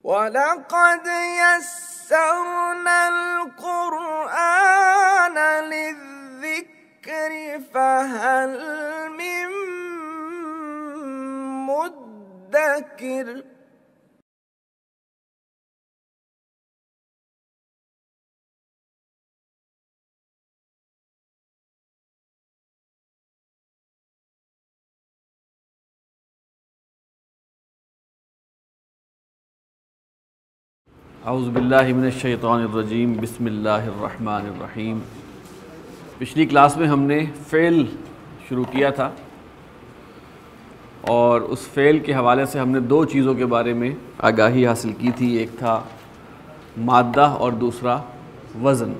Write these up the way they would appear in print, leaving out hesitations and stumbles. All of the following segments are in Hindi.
वलक़द यस्सरनल क़ुरआन लिज़्ज़िक्रि फ़हल मिन मुद्दकिर। औज़ुबिल्लाहि मिनश्शैतानिर्रजीम बिस्मिल्लाहिर्रहमानिर्रहीम। पिछली क्लास में हमने फ़ेल शुरू किया था और उस फ़ेल के हवाले से हमने दो चीज़ों के बारे में आगाही हासिल की थी। एक था मादा और दूसरा वज़न।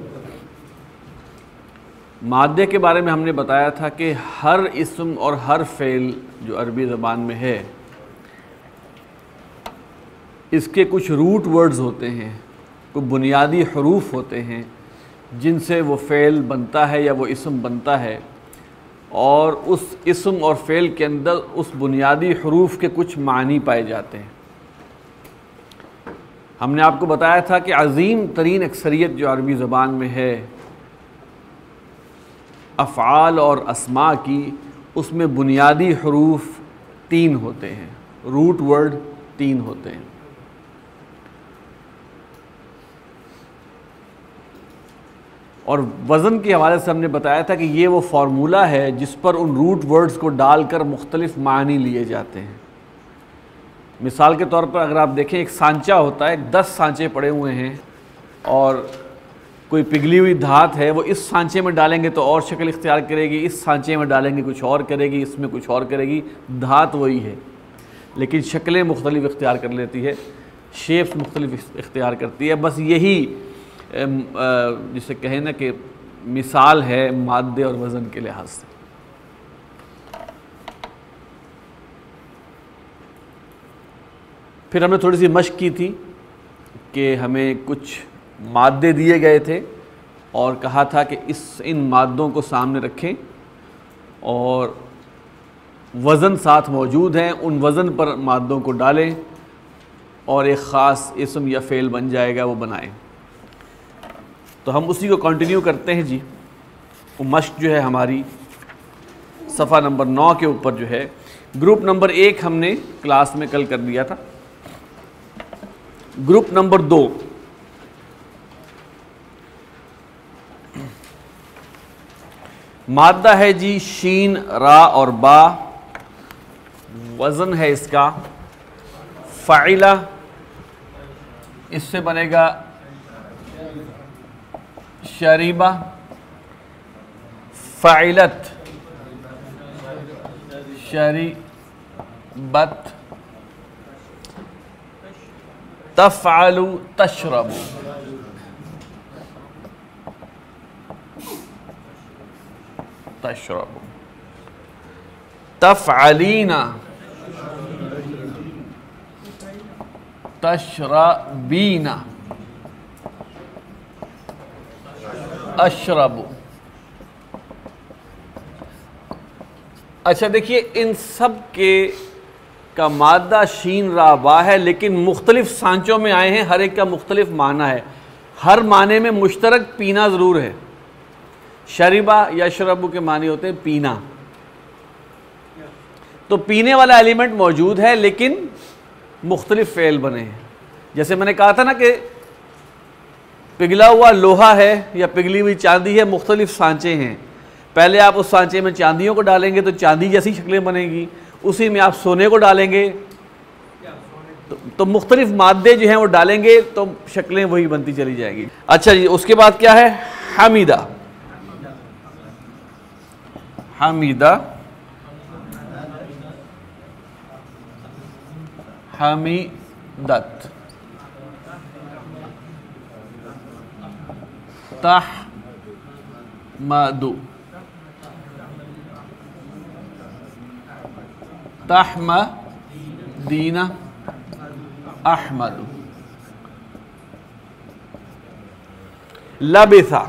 मादे के बारे में हमने बताया था कि हर इस्म और हर फ़ेल जो अरबी ज़बान में है इसके कुछ रूट वर्ड्स होते हैं, कुछ बुनियादी हरूफ होते हैं जिनसे वो फ़ेल बनता है या वो इस्म बनता है, और उस इस्म और फ़ेल के अंदर उस बुनियादी हरूफ के कुछ मानी पाए जाते हैं। हमने आपको बताया था कि अज़ीम तरीन अक्सरियत जो अरबी ज़बान में है अफ़आल और अस्मा की, उसमें बुनियादी हरूफ 3 होते हैं, रूट वर्ड 3 होते हैं। और वज़न के हवाले से हमने बताया था कि ये वो फार्मूला है जिस पर उन रूट वर्ड्स को डालकर मुख्तलिफ़ मानी लिए जाते हैं। मिसाल के तौर पर अगर आप देखें, एक सांचा होता है, 10 सांचे पड़े हुए हैं और कोई पिघली हुई धात है, वो इस सांचे में डालेंगे तो और शक्ल इख्तियार करेगी, इस सांचे में डालेंगे कुछ और करेगी, इसमें कुछ और करेगी। धात वही है लेकिन शक्लें मुख्तलिफ़ इख्तियार कर लेती है, शेप्स मुख्तलिफ़ इख्तियार करती है। बस यही जिसे कहें ना कि मिसाल है मादे और वज़न के लिहाज से। फिर हमने थोड़ी सी मशक की थी कि हमें कुछ मादे दिए गए थे और कहा था कि इन मादों को सामने रखें और वज़न साथ मौजूद हैं, उन वज़न पर मादों को डालें और एक ख़ास इस्म या फ़ेल बन जाएगा, वो बनाएं। तो हम उसी को कंटिन्यू करते हैं जी। वो मश्क जो है हमारी सफ़ा नंबर 9 के ऊपर जो है, ग्रुप नंबर 1 हमने क्लास में कल कर दिया था। ग्रुप नंबर 2 मादा है जी शीन, रा और बा। वज़न है इसका फ़ाइला, इससे बनेगा शरीबा, फ़ाइलत, शरीबत, तफ़अलु, तशरबु। तशरबु, तफ़अलीना, तशरबीना, अशरबु। अच्छा देखिए, इन सब के का मादा शीन रा बा है, लेकिन मुख्तलिफ सांचों में आए हैं, हर एक का मुख्तलिफ माना है। हर माने में मुश्तरक पीना ज़रूर है। शरीबा या शरबु के माने होते हैं पीना, तो पीने वाला एलिमेंट मौजूद है लेकिन मुख्तलिफ फ़ेल बने हैं। जैसे मैंने कहा था ना कि पिघला हुआ लोहा है या पिघली हुई चांदी है, मुख्तलिफ सांचे हैं। पहले आप उस सांचे में चांदियों को डालेंगे तो चांदी जैसी शक्लें बनेंगी, उसी में आप सोने को डालेंगे तो मुख्तलिफ मादे जो हैं वो डालेंगे तो शक्लें वही बनती चली जाएगी। अच्छा जी, उसके बाद क्या है? हमीदा। हमीदा, हमीदत, तहमदु, तहमदीना, अहमदु। लबिसा,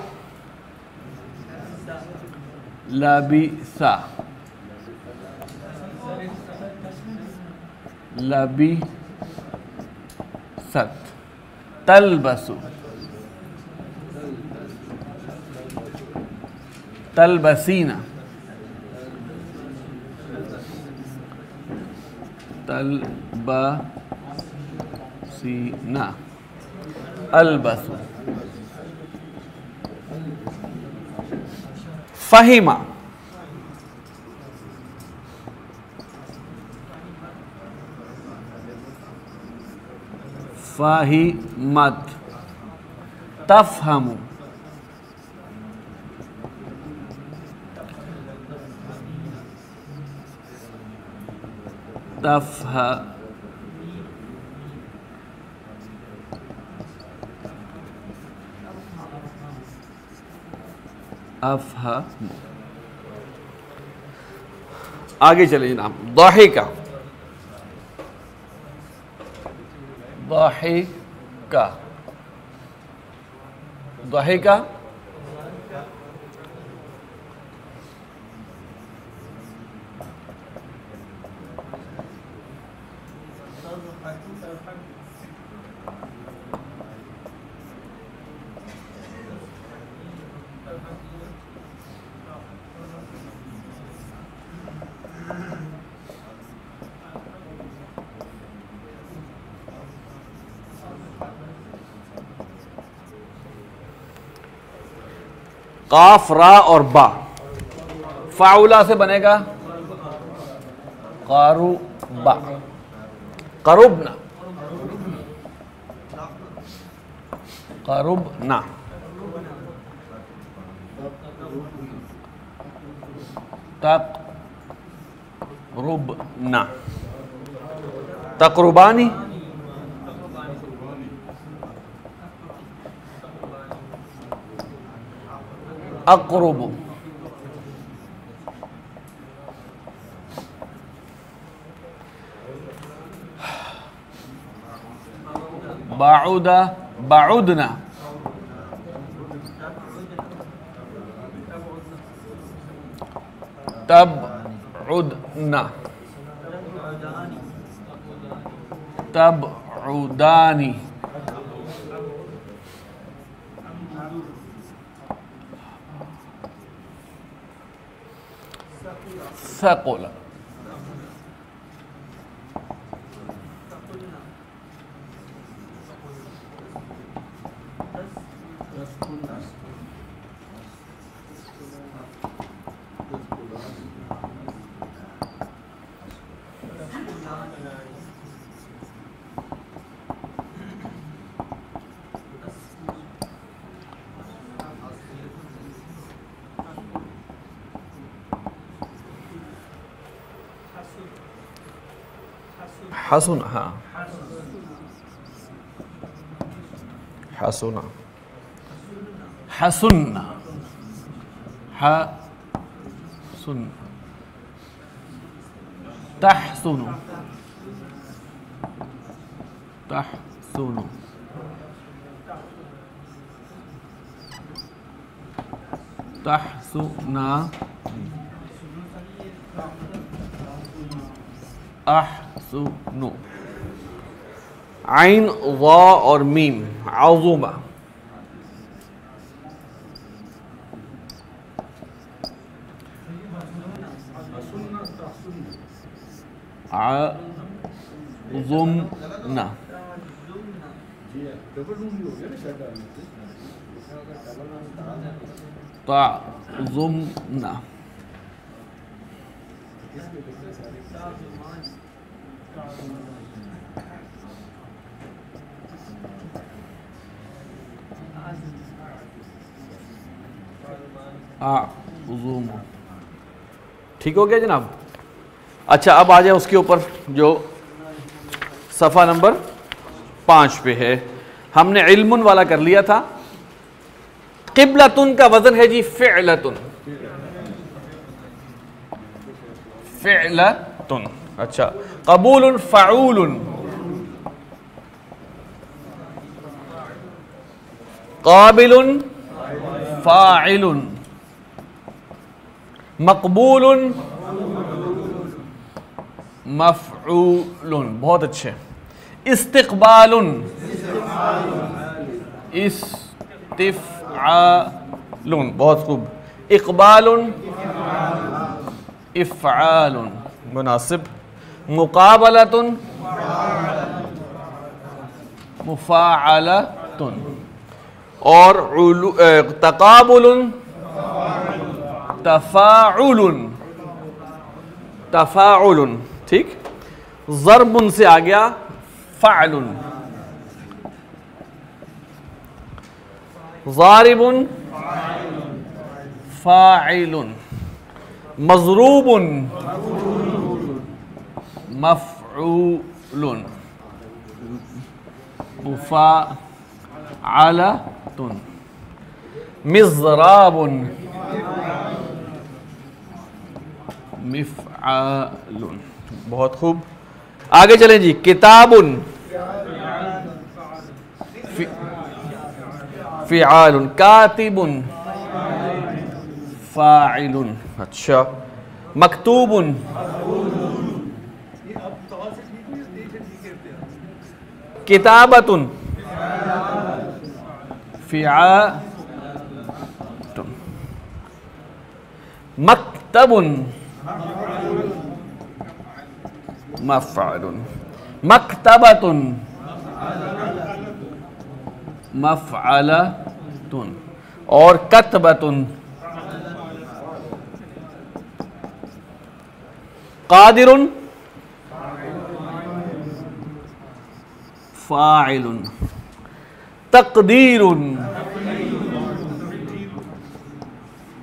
लबिसा, लबिसा, सत, तलबसु, तलबसीना, तलबसीना, अलबसु, फहिमा, फाहिमत, तफहमु, तफह, अफहम। आगे चलिए जनाब, दाहिका, दाहिका, दाहिका, काफ, रा और बा, फाउला से बनेगा कारुबा, करुबना, करुबना, तकरुबना, तकरुबानी, अक़रुबु, बाउदा, बाउदना, तबउदना, तबउदानी, सक़ुला, हसुना, हाँ हसुना, हसुन्ना, हसुन, तहसुनु, तहसुनु, तहसुना, अहसुनु, आइन, वा और मीम, आज़ुमा, आज़ुमना, ताज़ुमना, ठीक हो गया जनाब। अच्छा, अब आ जाए उसके ऊपर जो सफ़ा नंबर 5 पे है। हमने इल्मुन वाला कर लिया था। क़िबलतुन का वजन है जी फ़िअलतुन, फ़िअलतुन। अच्छा, क़बूलुन फ़अूलुन, क़ाबिलुन फ़ाइलुन, मक़बूलुन मफ़ऊलुन। बहुत अच्छे। इस्तिक़बालुन, इस्तिफ़आलुन, बहुत खूब। इक़बालुन, इफ़आलुन, मुनासिब। मुक़ाबलतुन, मुफ़ाअलतुन। और तक़ाबुलुन, तफ़ाउलुन, तफ़ाउलुन, ठीक। ज़रबुन से आ गया फ़अलुन। ज़ारिबुन, फ़ाइलुन। मज़रूबुन, मफ़ऊलुन, मुफ़ाअलतुन। मिज़राबुन, मिफ़आलुन। बहुत खूब, आगे चलें जी। किताबुन, फ़िआलुन। कातिबुन, फ़ाइलुन। अच्छा। मकतूबुन, किताबतुन, फ़िआलुन। मक्तबुन, मफ़अलुन। मक्तबतुन, मफ़अलतुन। और कतबतुन। क़ादिरुन, फ़ाइलुन। तक़दीरुन,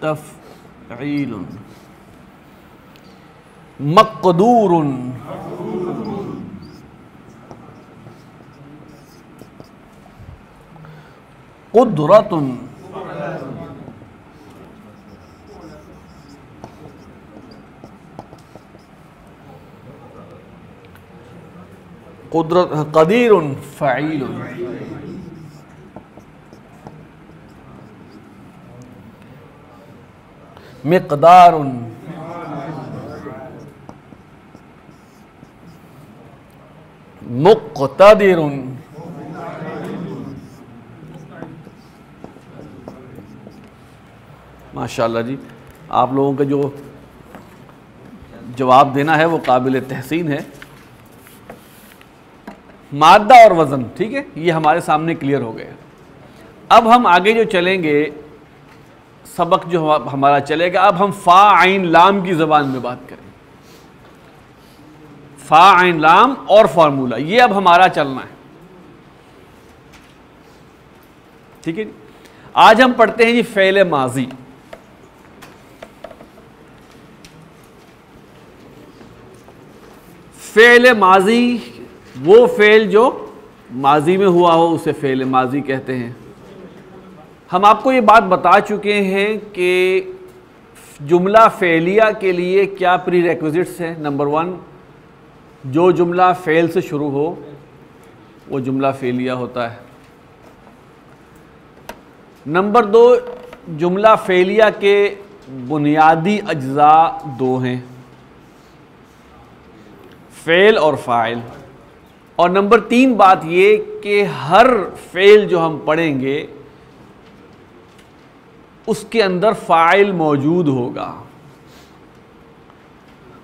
तफ़ईलुन। मक़दूरुन, क़ुदरतुन। क़ुदरत, क़दीरुन, फ़ईलुन। मिक़दारुन, मुक़्तदिरुन। माशाअल्लाह जी, आप लोगों का जो जवाब देना है वो काबिल तहसीन है। मादा और वज़न, ठीक है, ये हमारे सामने क्लियर हो गया। अब हम आगे जो चलेंगे, सबक जो हमारा चलेगा, अब हम फ़ा आइन लाम की ज़बान में बात करें। फ़ा आइन लाम और फार्मूला, ये अब हमारा चलना है, ठीक है। आज हम पढ़ते हैं जी फ़ेल माज़ी। फ़ेल माज़ी वो फ़ेल जो माज़ी में हुआ हो उसे फ़ेल माज़ी कहते हैं। हम आपको ये बात बता चुके हैं कि जुमला फ़ेलिया के लिए क्या प्री रेक्विजिट्स हैं। नंबर 1, जो जुमला फ़ेल से शुरू हो वो जुमला फ़ेलिया होता है। नंबर 2, जुमला फ़ेलिया के बुनियादी अज्जा 2 हैं, फ़ेल और फ़ाइल। और नंबर 3 बात ये कि हर फ़ेल जो हम पढ़ेंगे उसके अंदर फ़ाइल मौजूद होगा।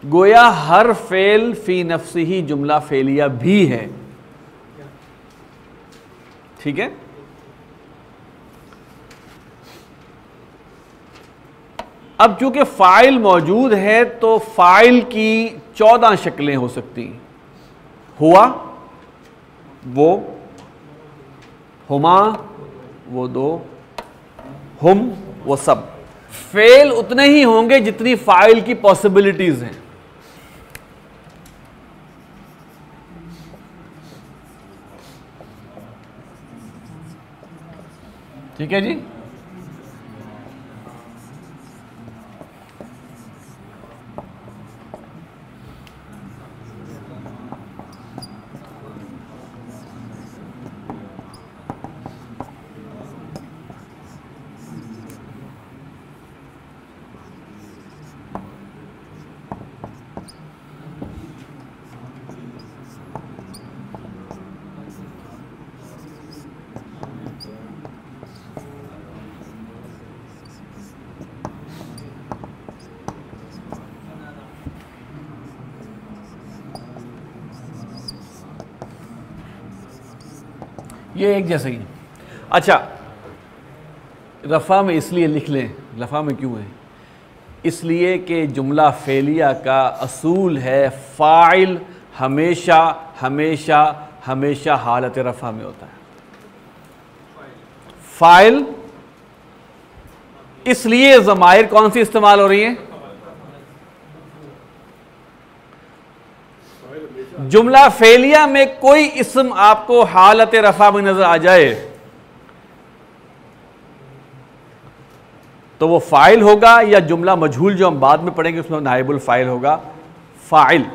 गोया हर फ़ेल फ़ी नफ्सिही जुमला फ़ेलिया भी है, ठीक है। अब चूंकि फ़ाइल मौजूद है तो फ़ाइल की 14 शक्लें हो सकती हैं। हुआ, वो, हुमा, वो दो, हुम, वो सब। फेल उतने ही होंगे जितनी फ़ाइल की पॉसिबिलिटीज़ हैं, ठीक है जी। ये एक जैसे ही। अच्छा, रफ़ा में इसलिए लिख लें, रफ़ा में क्यों है? इसलिए कि जुमला फ़ेलिया का असूल है फ़ाइल हमेशा हमेशा हमेशा हालत रफ़ा में होता है। फ़ाइल, इसलिए ज़माइर कौन सी इस्तेमाल हो रही हैं? जुमला फ़ेलिया में कोई इस्म आपको हालत रफ़ा में नजर आ जाए तो वो फ़ाइल होगा, या जुमला मजहूल जो हम बाद में पढ़ेंगे उसमें नाइबुल फ़ाइल होगा, फ़ाइल।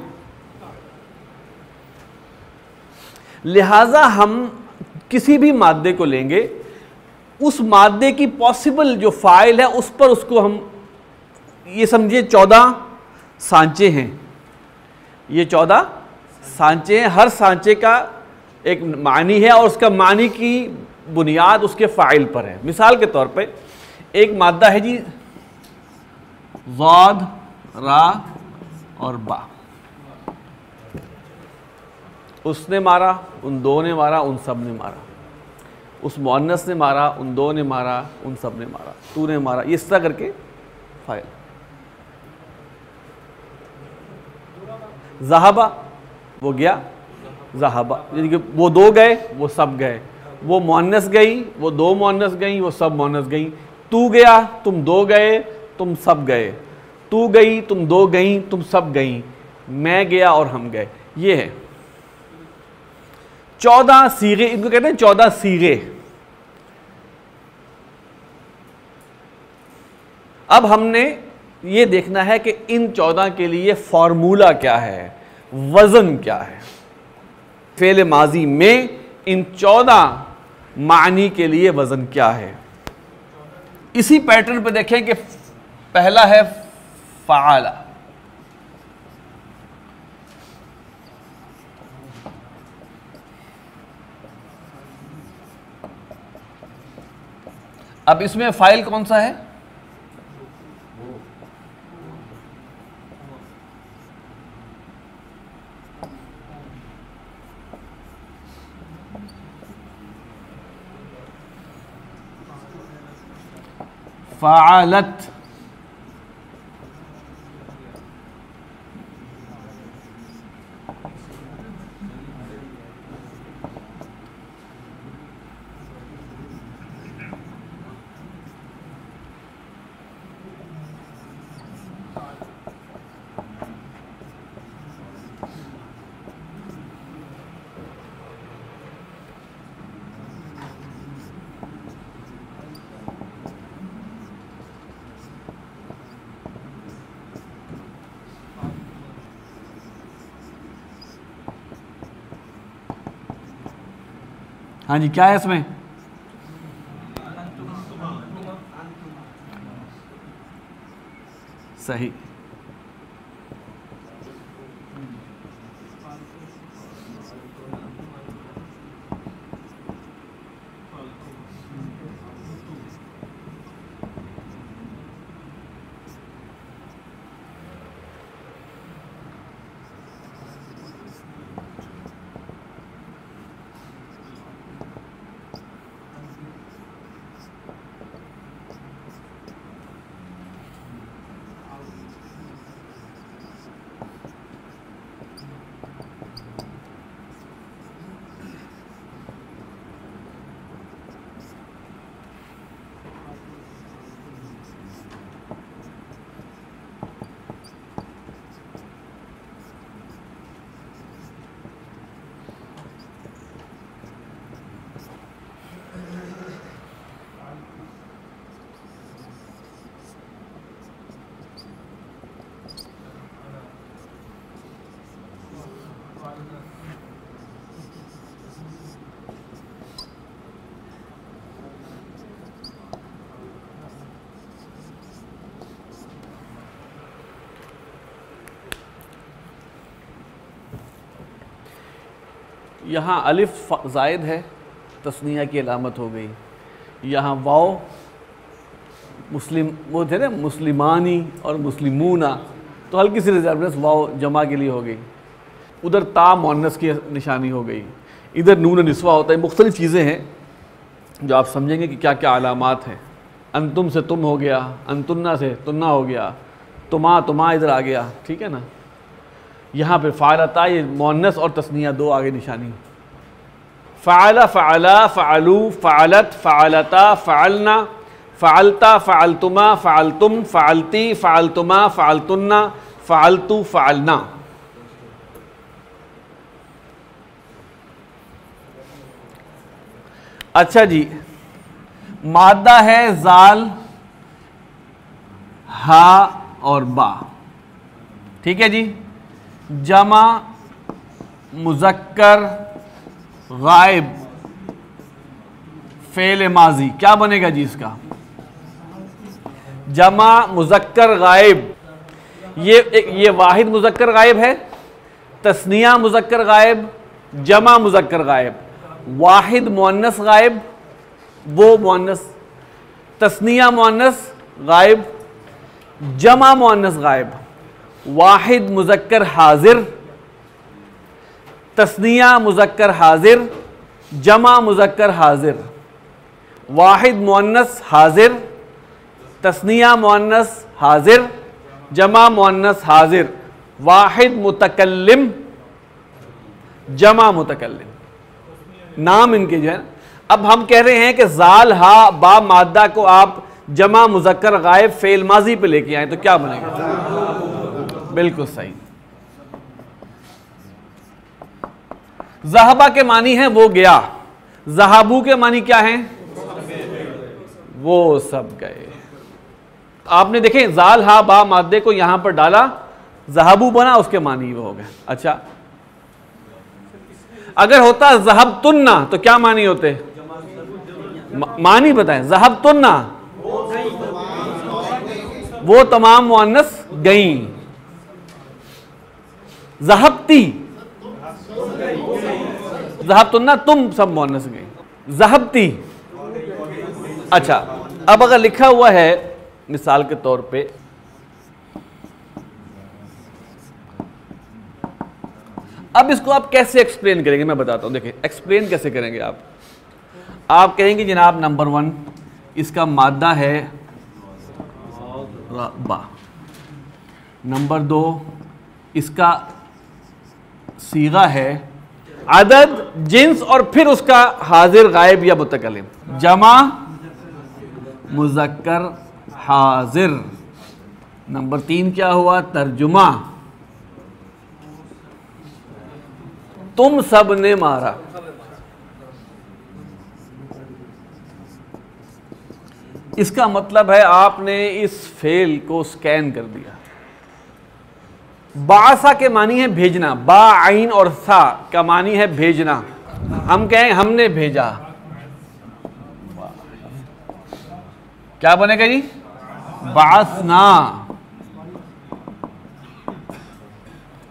लिहाजा हम किसी भी मादे को लेंगे, उस मादे की पॉसिबल जो फ़ाइल है उस पर उसको हम, ये समझिए 14 सांचे हैं, ये 14 सांचे हैं, हर सांचे का एक मानी है और उसका मानी की बुनियाद उसके फ़ाइल पर है। मिसाल के तौर पे एक मादा है जी ज़ाद, रा और बा, उसने मारा, उन दो ने मारा, उन सब ने मारा, उस मुअन्नस ने मारा, उन दो ने मारा, उन सब ने मारा, तूने मारा, इस तरह करके फ़ाइल। ज़हाबा, वो गया, ज़हाबा, यानी कि वो दो गए, वो सब गए, वो मुअन्नस गई, वो दो मुअन्नस गई, वो सब मुअन्नस गई, तू गया, तुम दो गए, तुम सब गए, तू गई, तुम दो गई, तुम सब गई, मैं गया और हम गए। ये है 14 सीगे, इनको कहते हैं 14 सीगे। अब हमने ये देखना है कि इन 14 के लिए फॉर्मूला क्या है, वजन क्या है। फेल माजी में इन 14 मानी के लिए वजन क्या है। इसी पैटर्न पे देखें कि पहला है फ़आला, अब इसमें फ़ाइल कौन सा है? फ़आलत, हाँ जी, क्या है इसमें? सही। यहाँ अलिफ ज़ायद है, तस्निया की अलामत हो गई। यहाँ वाव, मुस्लिम वो थे ना मुस्लिमानी और मुस्लिमूना, तो हल्की सी रिजर्वनेस वाव जमा के लिए हो गई। उधर ता मुअन्नस की निशानी हो गई। इधर नून निस्वा होता है। मुख्तलिफ चीज़ें हैं जो आप समझेंगे कि क्या क्या अलामात हैं। अंतुम से तुम हो गया, अंतुन्ना से तुन्ना हो गया, तुमा इधर आ गया, ठीक है ना। यहाँ पे फ़ालता, ये मुअन्नस और तस्निया दो आगे निशानी। फ़ाला, फ़ाला, फ़ालू, फ़ालत, फ़ालता, फ़ालना, फ़ालता, फ़ालतुमा, फ़ालतुम, फ़ालती, फ़ालतुमा, फ़ालतुन्ना, फ़ालतू, फ़ालना। अच्छा जी, मादा है जाल, हा और बा, ठीक है जी। जमा मुज़क्कर गायब फेल माजी, क्या बनेगा जी इसका? जमा मुज़क्कर गायब, ये वाहिद मुज़क्कर गायब है, तस्निया मुज़क्कर गायब, जमा मुज़क्कर गायब। वाहिद मुअन्नस गायब, वो मुअन्नस, तस्निया मुअन्नस गायब, जमा मुअन्नस गायब। वाहिद मुज़क्कर हाजिर, तस्निया मुज़क्कर हाजिर, जमा मुज़क्कर हाजिर। वाहिद मुअन्नस हाजिर, तस्निया मुअन्नस हाजिर, जमा मुअन्नस हाजिर। वाहिद मुतकल्लिम, जमा मुतकल्लिम, नाम इनके जो है। अब हम कह रहे हैं कि जाल हा बा मादा को आप जमा मुज़क्कर गायब फेल माजी पे लेके आए तो क्या बनेगा? बिल्कुल सही। ज़हबा के मानी है वो गया, ज़हाबू के मानी क्या है? वो सब गए। आपने देखें जाल हा बा मादे को यहां पर डाला, ज़हाबू बना, उसके मानी वो हो गए। अच्छा, अगर होता ज़हब तुन्ना तो क्या मानी होते? मानी बताएं। ज़हब तुन्ना, वो तमाम मुअन्नस गई। ज़हबती, ज़हब तुन्ना, तुम सब मुअन्नस गई। ज़हबती। अच्छा, अब अगर लिखा हुआ है मिसाल के तौर पे, अब इसको आप कैसे एक्सप्लेन करेंगे मैं बताता हूं। देखिए एक्सप्लेन कैसे करेंगे आप कहेंगे जनाब नंबर 1 इसका मादा है बा, नंबर 2 इसका सीगा है अदद, जिन्स, और फिर उसका हाजिर गायब या मुतकल्लिम। जमा मुज़क्कर हाजिर। नंबर 3 क्या हुआ? तर्जुमा, तुम सब ने मारा। इसका मतलब है आपने इस फेल को स्कैन कर दिया। बासा के मानी है भेजना, बा आइन और सा का मानी है भेजना। हम कहें हमने भेजा, क्या बनेगा जी? बासना,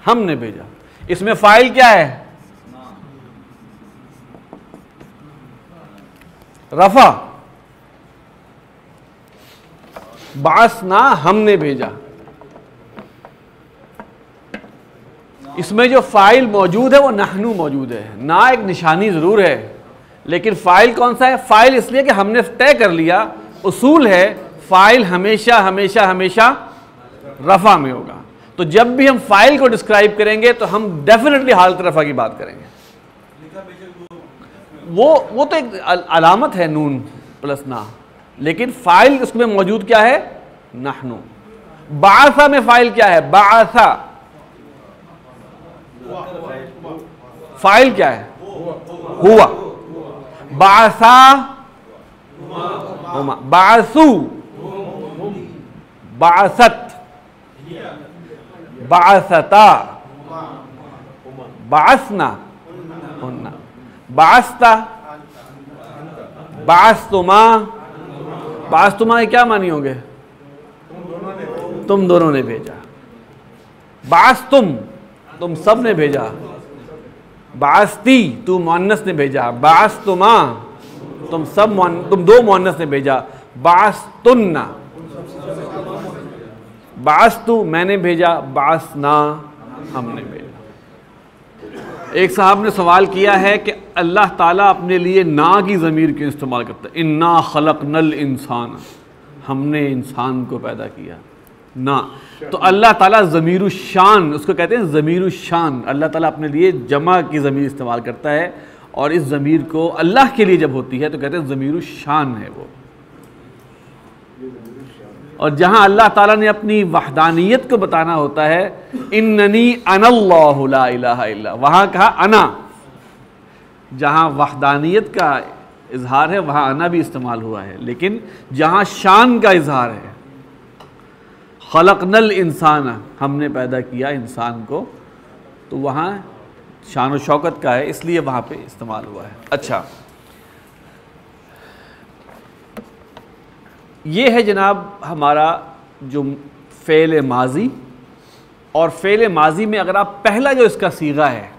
हमने भेजा। इसमें फाइल क्या है? रफा। बासना, हमने भेजा। इसमें जो फाइल मौजूद है वो नहनु मौजूद है, ना एक निशानी जरूर है, लेकिन फाइल कौन सा है? फाइल इसलिए कि हमने तय कर लिया, उसूल है फाइल हमेशा हमेशा हमेशा रफा में होगा। तो जब भी हम फाइल को डिस्क्राइब करेंगे तो हम डेफिनेटली हालत रफा की बात करेंगे। वो तो एक अलामत है नून प्लस ना, लेकिन फाइल उसमें मौजूद क्या है? नहनु। बासा में फाइल क्या है? बासा। फाइल क्या है? हुआ। बासा, बासु, बासत, बासता, बासना, बासता, बास्तुमा। बास्तुमा के क्या मानी होंगे? तुम दोनों ने भेजा। बास्तुम, तुम सब ने भेजा। बास्ती, तू मुअन्नस ने भेजा। बास्तुमा, तुम दो मुअन्नस ने भेजा। बास्तुन्ना, बास्तु मैंने भेजा, बासना हमने भेजा। एक साहब ने सवाल किया है कि अल्लाह ताला अपने लिए ना की ज़मीर क्यों इस्तेमाल करता है? इन्ना खलक़नल इंसान, हमने इंसान को पैदा किया ना। तो अल्लाह ताला ज़मीरुश शान, उसको कहते हैं ज़मीरुश शान। अल्लाह ताला अपने लिए जमा की ज़मीर इस्तेमाल करता है और इस ज़मीर को अल्लाह के लिए जब होती है तो कहते हैं ज़मीरुश शान है वो। और जहाँ अल्लाह ताला ने अपनी वहदानियत को बताना होता है, इन्ननी अनल्लाहु ला इलाहा इल्ला, वहाँ कहा अना। जहाँ वहदानियत का इजहार है वहाँ अना भी इस्तेमाल हुआ है, लेकिन जहाँ शान का इजहार है, खलक़नल इंसान, हमने पैदा किया इंसान को, तो वहाँ शान और शौकत का है, इसलिए वहाँ पे इस्तेमाल हुआ है। अच्छा, ये है जनाब हमारा जो फ़ेल माजी। और फ़ेल माजी में अगर आप पहला जो इसका सीगा है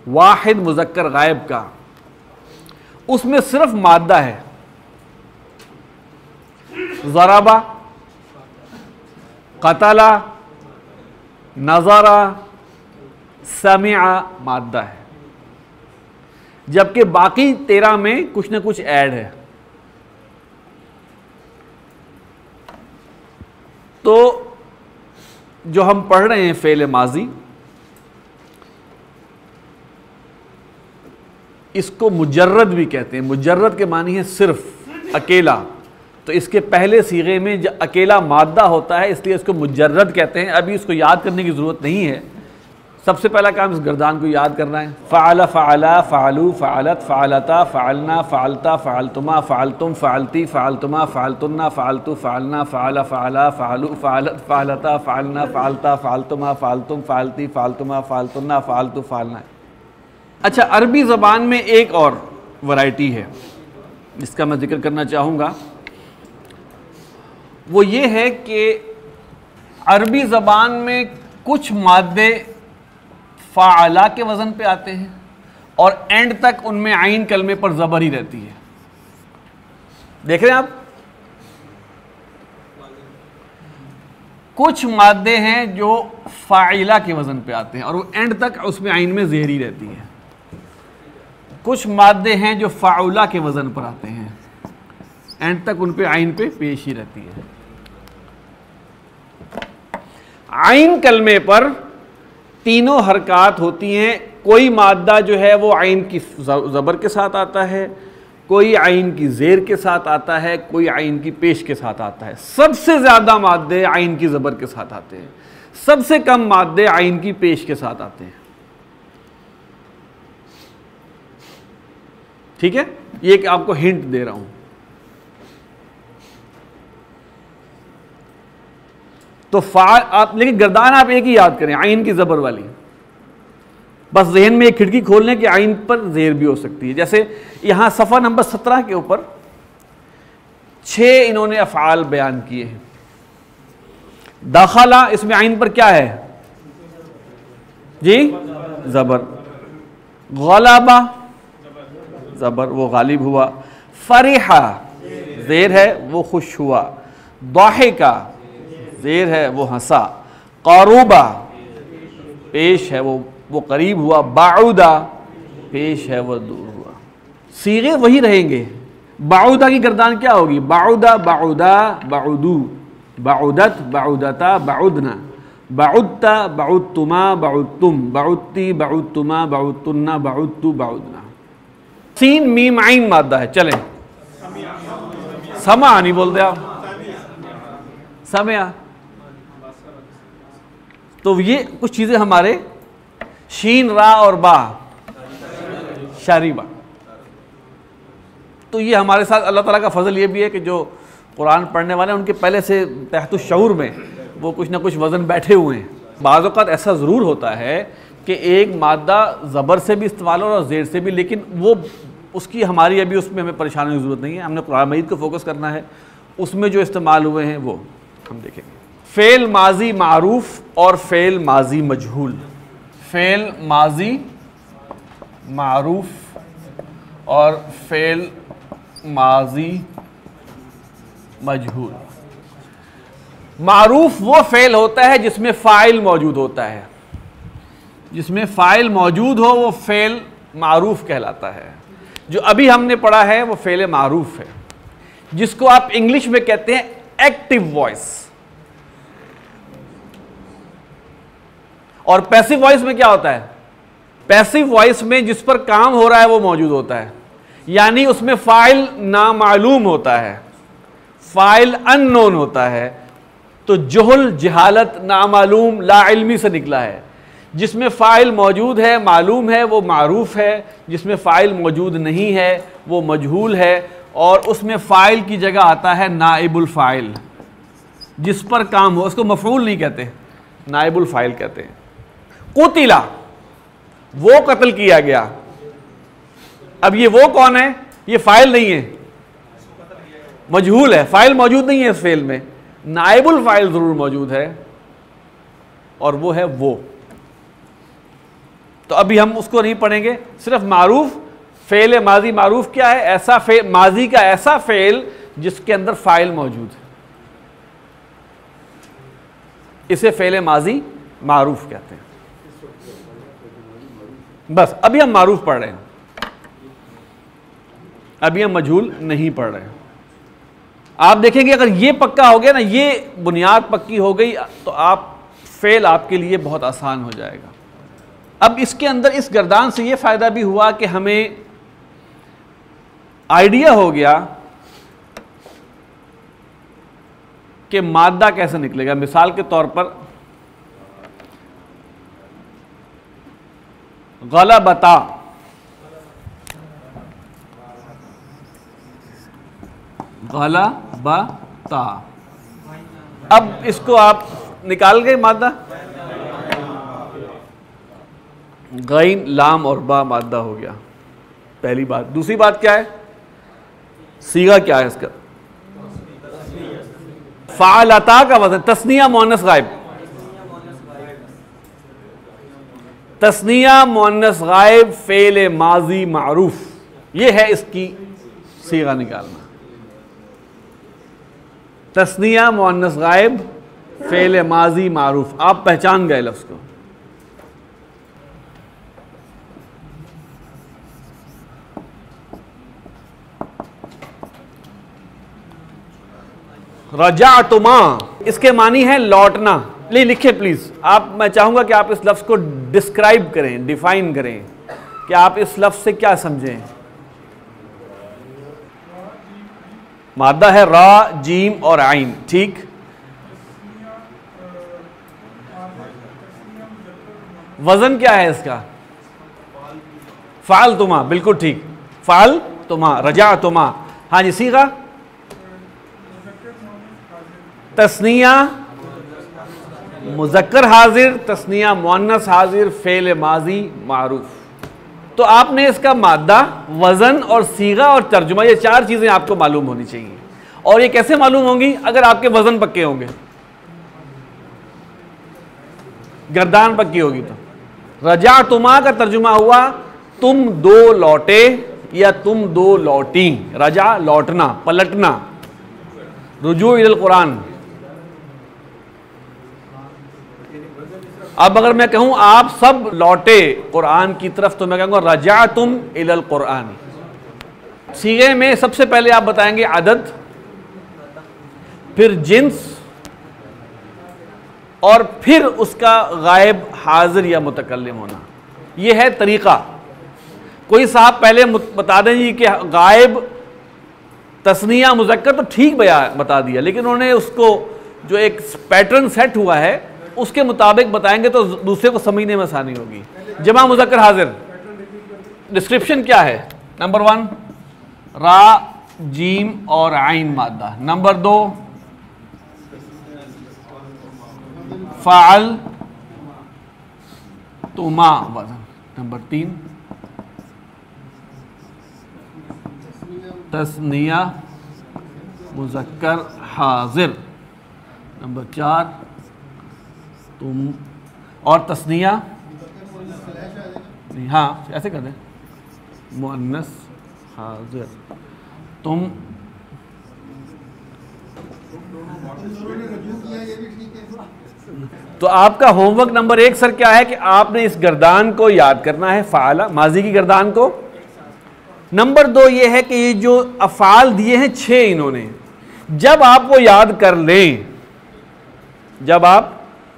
वाहिद मुज़क्कर गायब का, उसमें सिर्फ मादा है। ज़राबा, क़तला, नज़रा, समिआ मादा है, जबकि बाकी 13 में कुछ ना कुछ ऐड है। तो जो हम पढ़ रहे हैं फ़ेल माजी, इसको मुजर्रद भी कहते हैं। मुजर्रद के मानी है सिर्फ, अकेला। तो इसके पहले सीगे में जो अकेला मादा होता है इसलिए इसको मुजर्रद कहते हैं। अभी इसको याद करने की ज़रूरत नहीं है। सबसे पहला काम इस गर्दान को याद करना है। फ़अला, फ़अला, फ़अलू, फ़अलत, फ़अलता, फ़अलना, फ़अलता, फ़अलतुमा, फ़अलतुम, फ़अलती, फ़अलतुमा, फ़अलतुन्ना, फ़अलतु, फ़अलना, फ़अला, फ़अला, फ़अलू, फ़अलत, फ़अलता, फ़अलना, फ़अलता, फ़अलतुमा, फ़अलतुम, फ़अलती, फ़अलतुमा, फ़अलतुन्ना, फ़अलतु, फ़अलना। अच्छा, अरबी ज़बान में एक और वैरायटी है जिसका मैं जिक्र करना चाहूँगा। वो ये है कि अरबी ज़बान में कुछ मादे फ़अला के वज़न पे आते हैं और एंड तक उनमें आइन कलमे पर ज़बर ही रहती है। देख रहे हैं आप, कुछ मादे हैं जो फ़ाइला के वज़न पे आते हैं और वो एंड तक उसमें आइन में ज़ेर ही रहती है। कुछ मादे हैं जो फ़ाउला के वज़न पर आते हैं, एंड तक उन पे आइन पे पेश ही रहती है। आइन कलमे पर तीनों हरकत होती हैं। कोई मादा जो है वो आइन की ज़बर के साथ आता है, कोई आइन की ज़ेर के साथ आता है, कोई आइन की पेश के साथ आता है। सबसे ज़्यादा मादे आइन की ज़बर के साथ आते हैं, सबसे कम मादे आइन की पेश के साथ आते हैं। ठीक है, ये एक आपको हिंट दे रहा हूं। तो आप लेकिन गर्दान आप एक ही याद करें, आइन की ज़बर वाली। बस जहन में एक खिड़की खोल लें कि आइन पर ज़ेर भी हो सकती है। जैसे यहां सफ़ा नंबर 17 के ऊपर 6 इन्होंने अफ़आल बयान किए हैं। दाखला, इसमें आइन पर क्या है जी? ज़बर। ग़लबा, ज़बर, वो गालिब हुआ। फ़रिहा, ज़ेर है, वो खुश हुआ। दाहिका, ज़ेर है, वो हंसा। क़रूबा, पेश है, वो करीब हुआ। बाउदा, पेश है, वो दूर हुआ। सीगे वही रहेंगे। बाउदा की गर्दान क्या होगी? बाउदा, बाउदा, बाउदू, बाउदत, बाउदता, बाउदना, बाउदता, बाउदतुमा, बाउदतुम, बाउदती, बाउदतुमा, बाउदतुन्ना, बाउदतु, बाउदना। सीन मीम आइन मादा है। चलें, समा नहीं बोलते आप, समया। तो ये कुछ चीज़ें हमारे शीन, रा और बा, शरीबा। तो ये हमारे साथ अल्लाह ताला का फजल ये भी है कि जो कुरान पढ़ने वाले हैं उनके पहले से तहत शऊर में वो कुछ ना कुछ वज़न बैठे हुए हैं। बाज़ औक़ात ऐसा ज़रूर होता है कि एक मादा ज़बर से भी इस्तेमाल हो और ज़ेर से भी, लेकिन वो उसकी हमारी अभी उसमें हमें परेशानी की ज़रूरत नहीं है। हमने कुरान मजीद को फोकस करना है, उसमें जो इस्तेमाल हुए हैं वो हम देखेंगे। फ़ेल माजी मारूफ और फ़ेल माजी मजहूल। फ़ेल माजी मारूफ और फ़ेल माजी मजहूल। मारूफ वो फ़ेल होता है जिसमें फ़ाइल मौजूद होता है, जिसमें फ़ाइल मौजूद हो वो फ़ेल मारूफ कहलाता है। जो अभी हमने पढ़ा है वो फ़ेल मारूफ है, जिसको आप इंग्लिश में कहते हैं एक्टिव वॉइस। और पैसिव वॉइस में क्या होता है? पैसिव वॉइस में जिस पर काम हो रहा है वो मौजूद होता है, यानी उसमें फ़ाइल नामालूम होता है, फ़ाइल अननोन होता है। तो जुहल, जहालत, नामालूम, लाइल्मी से निकला है। जिसमें फ़ाइल मौजूद है, मालूम है, वो मारूफ है। जिसमें फ़ाइल मौजूद नहीं है वो मजहूल है। और उसमें फ़ाइल की जगह आता है नाइबुल फ़ाइल, जिस पर काम हो। उसको मफ़ऊल नहीं कहते, नाइबुल फ़ाइल कहते हैं। कुतिला, वो कत्ल किया गया। अब ये वो कौन है? ये फ़ाइल नहीं है, मजहूल है, फ़ाइल मौजूद नहीं है इस फ़ेल में। नाइबुल फ़ाइल ज़रूर मौजूद है और वो है वो। तो अभी हम उसको नहीं पढ़ेंगे, सिर्फ मारूफ। फ़ेल माजी मारूफ क्या है? ऐसा फ़ेल, माजी का ऐसा फ़ेल जिसके अंदर फ़ाइल मौजूद है, इसे फ़ेल माजी मारूफ कहते हैं। बस अभी हम मारूफ पढ़ रहे हैं, अभी हम मजहूल नहीं पढ़ रहे हैं। आप देखेंगे अगर ये पक्का हो गया ना, ये बुनियाद पक्की हो गई, तो आप फ़ेल आपके लिए बहुत आसान हो जाएगा। अब इसके अंदर इस गर्दान से ये फ़ायदा भी हुआ कि हमें आइडिया हो गया कि मादा कैसे निकलेगा। मिसाल के तौर पर गलबता, गलबता, अब इसको आप निकाल गए मादा, गैन, लाम और बा मादा हो गया, पहली बात। दूसरी बात क्या है? सीगा क्या है इसका? फ़ालता का वज़न, तस्निया मुअन्नस गायब, तस्निया मुअन्नस गायब फ़ेल माजी मारूफ, ये है इसकी सीगा निकालना। तस्निया मुअन्नस गायब फ़ेल माजी मारूफ, आप पहचान गए लफ्ज़ को। रजातुमा, इसके मानी है लौटना। ले लिखे प्लीज आप, मैं चाहूंगा कि आप इस लफ्ज को डिस्क्राइब करें, डिफाइन करें कि आप इस लफ्ज से क्या समझें। मादा है रा, जीम और आइन, ठीक। वजन क्या है इसका? फाल तुमा, बिल्कुल ठीक, फाल तुमा, रजा तुमा। हाँ जी, सीगा तस्निया मुज़क्कर हाजिर, तस्निया मुअन्नस हाजिर, फ़ेल माजी मारूफ। तो आपने इसका मादा, वज़न और सीगा और तर्जुमा, ये चार चीज़ें आपको मालूम होनी चाहिए। और ये कैसे मालूम होंगी? अगर आपके वज़न पक्के होंगे, गर्दान पक्की होगी। तो रजा तुमा का तर्जुमा हुआ तुम दो लौटे या तुम दो लौटी। रजा लौटना, पलटना, रुजू इलल कुरान। अब अगर मैं कहूं आप सब लौटे कुरान की तरफ, तो मैं कहूंगा रजा तुम इलल कुरान। सीगे में सबसे पहले आप बताएंगे अदद, फिर जिन्स, और फिर उसका गायब, हाजिर या मुतकल्लिम होना। यह है तरीका। कोई साहब पहले बता दें जी कि गायब तस्निया मुज़क्कर, तो ठीक बता दिया, लेकिन उन्होंने उसको जो एक पैटर्न सेट हुआ है उसके मुताबिक बताएंगे तो दूसरे को समझने में आसानी होगी। जमा मुज़क्कर हाजिर, डिस्क्रिप्शन क्या है? नंबर 1 रा, जीम और आइन मादा। नंबर 2 फ़ाल तुमा वज़न। नंबर 3 तस्निया मुज़क्कर हाजिर। नंबर 4 तुम और तस्निया, हाँ ऐसे कर दें, मुअन्नस हाजिर, तुम। तो आपका होमवर्क नंबर 1 सर क्या है कि आपने इस गर्दान को याद करना है, फ़ाला माजी की गर्दान को। नंबर 2 ये है कि ये जो अफ़ाल दिए हैं 6 इन्होंने, जब आप वो याद कर लें, जब आप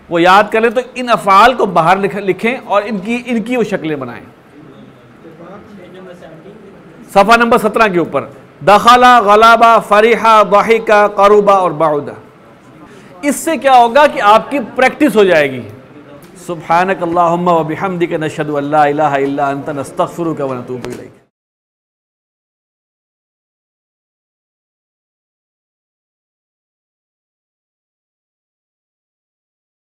वो याद कर लें तो इन अफ़ाल को बाहर लिखें और इनकी वो शक्लें बनाएं। सफ़ा नंबर 17 के ऊपर दखला, गलाबा, फरीहा, दाहिका, करूबा और बाउदा। इससे क्या होगा कि आपकी प्रैक्टिस हो जाएगी। सुब्हानक अल्लाहुम्मा व बिहम्दिका नशहदु अल्ला इलाहा इल्ला अंता नस्तगफिरुका व नतूबु इलैक।